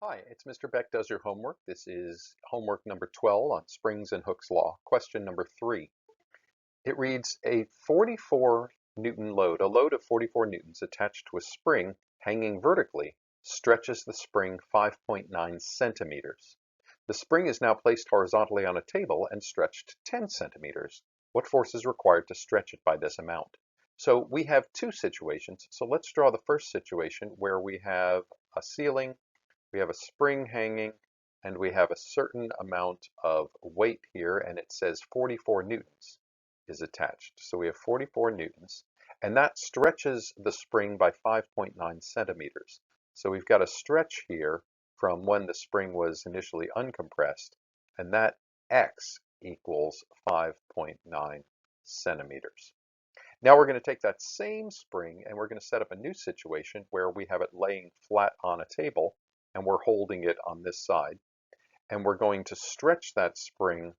Hi, it's Mr. Beck does your homework. This is homework number 12 on Springs and Hooke's Law. Question number 3. It reads, a 44 Newton load, a load of 44 newtons attached to a spring hanging vertically, stretches the spring 5.9 centimeters. The spring is now placed horizontally on a table and stretched 10 centimeters. What force is required to stretch it by this amount? So we have two situations. So let's draw the first situation where we have a ceiling, we have a spring hanging, and we have a certain amount of weight here, and it says 44 newtons is attached. So we have 44 newtons, and that stretches the spring by 5.9 centimeters. So we've got a stretch here from when the spring was initially uncompressed, and that X equals 5.9 centimeters. Now we're going to take that same spring and we're going to set up a new situation where we have it laying flat on a table and we're holding it on this side. And we're going to stretch that spring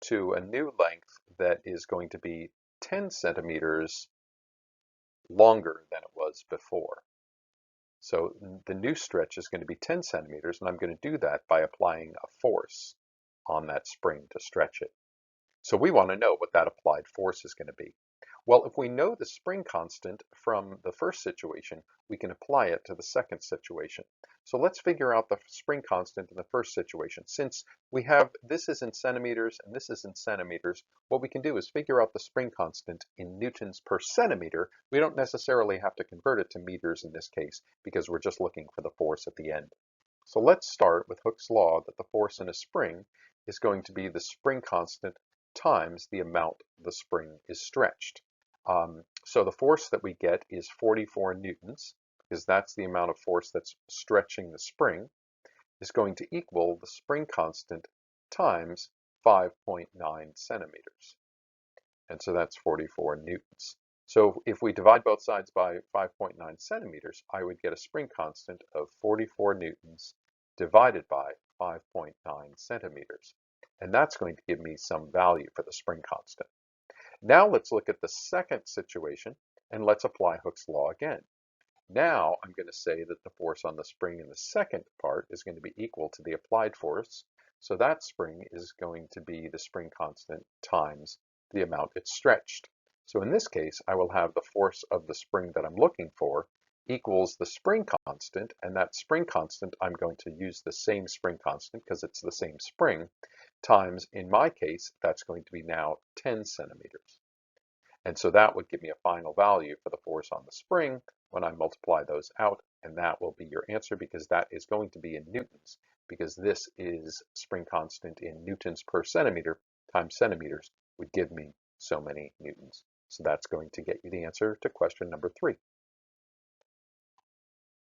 to a new length that is going to be 10 centimeters longer than it was before. So the new stretch is going to be 10 centimeters, and I'm going to do that by applying a force on that spring to stretch it. So we want to know what that applied force is going to be. Well, if we know the spring constant from the first situation, we can apply it to the second situation. So let's figure out the spring constant in the first situation. Since we have this is in centimeters and this is in centimeters, what we can do is figure out the spring constant in newtons per centimeter. We don't necessarily have to convert it to meters in this case because we're just looking for the force at the end. So let's start with Hooke's law that the force in a spring is going to be the spring constant times the amount the spring is stretched. So the force that we get is 44 newtons, because that's the amount of force that's stretching the spring, is going to equal the spring constant times 5.9 centimeters. And so that's 44 newtons. So if we divide both sides by 5.9 centimeters, I would get a spring constant of 44 newtons divided by 5.9 centimeters. And that's going to give me some value for the spring constant. Now let's look at the second situation and let's apply Hooke's law again. Now I'm going to say that the force on the spring in the second part is going to be equal to the applied force. So that spring is going to be the spring constant times the amount it's stretched. So in this case, I will have the force of the spring that I'm looking for equals the spring constant, and that spring constant, I'm going to use the same spring constant because it's the same spring, times, in my case, that's going to be now 10 centimeters. And so that would give me a final value for the force on the spring when I multiply those out, and that will be your answer because that is going to be in newtons, because this is spring constant in newtons per centimeter times centimeters would give me so many newtons. So that's going to get you the answer to question number 3.